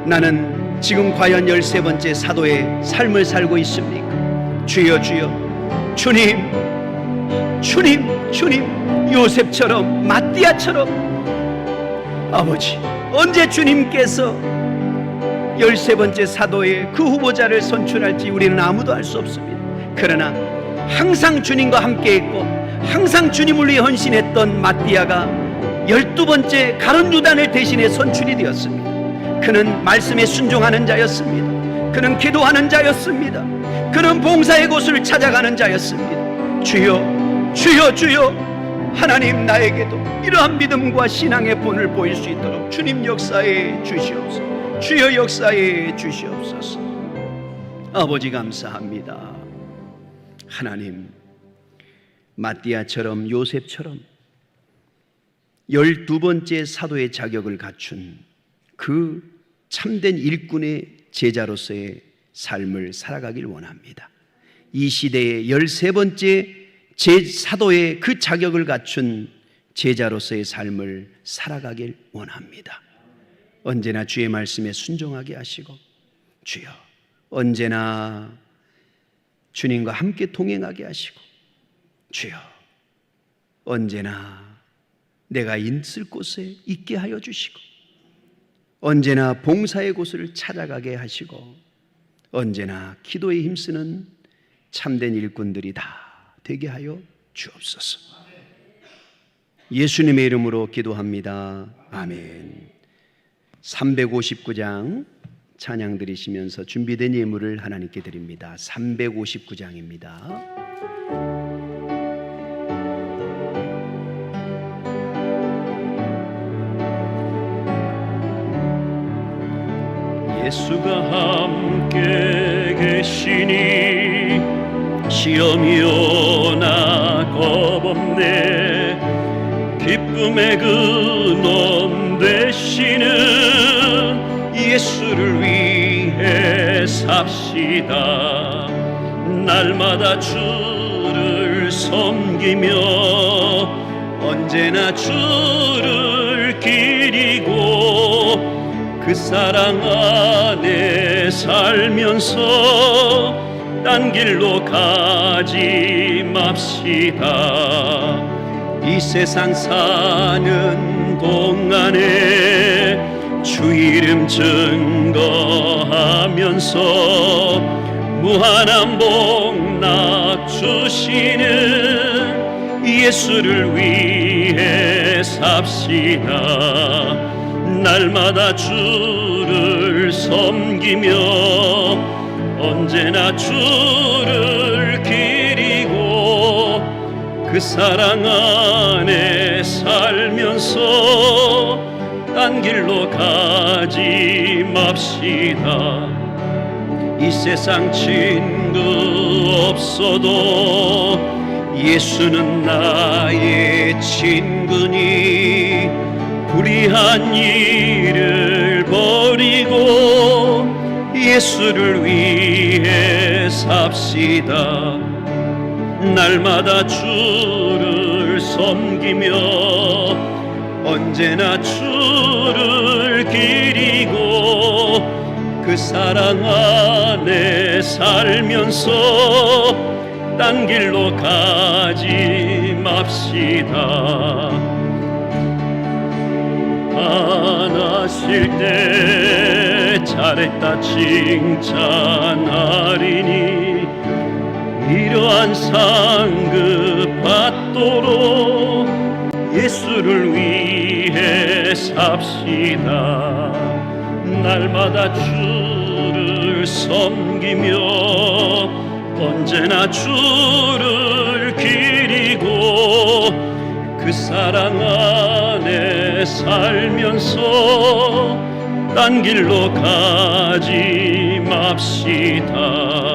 나는 지금 과연 13번째 사도의 삶을 살고 있습니까? 주여, 주여, 주님, 주님, 주님, 요셉처럼 마띠아처럼 아버지, 언제 주님께서 13번째 사도의 그 후보자를 선출할지 우리는 아무도 알 수 없습니다. 그러나 항상 주님과 함께 있고 항상 주님을 위해 헌신했던 마띠아가 12번째 가룟 유단을 대신해 선출이 되었습니다. 그는 말씀에 순종하는 자였습니다. 그는 기도하는 자였습니다. 그는 봉사의 곳을 찾아가는 자였습니다. 주여, 주여, 주여, 하나님, 나에게도 이러한 믿음과 신앙의 본을 보일 수 있도록 주님 역사해 주시옵소서. 주여 역사해 주시옵소서. 아버지 감사합니다. 하나님, 마띠아처럼 요셉처럼 12번째 사도의 자격을 갖춘 그 참된 일꾼의 제자로서의 삶을 살아가길 원합니다. 이 시대의 13번째 사도의 그 자격을 갖춘 제자로서의 삶을 살아가길 원합니다. 언제나 주의 말씀에 순종하게 하시고 주여, 언제나 주님과 함께 동행하게 하시고 주여, 언제나 내가 있을 곳에 있게 하여 주시고 언제나 봉사의 곳을 찾아가게 하시고 언제나 기도에 힘쓰는 참된 일꾼들이 다 되게 하여 주옵소서. 예수님의 이름으로 기도합니다. 아멘. 359장 찬양 드리시면서 준비된 예물을 하나님께 드립니다. 359장입니다. 예수가 함께 계시니 시험이 오나 겁없네. 기쁨의 근원 되시는 예수를 위해 삽시다. 날마다 주를 섬기며 언제나 주를 기리고 그 사랑 안에 살면서 딴 길로 가지 맙시다. 이 세상 사는 동안에 주 이름 증거하면서 무한한 복락 주시는 예수를 위해 삽시다. 날마다 주를 섬기며 언제나 주를 기리고 그 사랑 안에 살면서 딴 길로 가지 맙시다. 이 세상 친구 없어도 예수는 나의 친구니 불의한 일을 버리고 예수를 위해 삽시다. 날마다 주를 섬기며 언제나 주를 기리고 그 사랑 안에 살면서 딴 길로 가지 맙시다. 화나실 때 잘했다 칭찬하리니 이러한 상급 받도록 예수를 위해 삽시다. 날마다 주를 섬기며 언제나 주를 기리고 그 사랑 안에 살면서 딴 길로 가지 맙시다.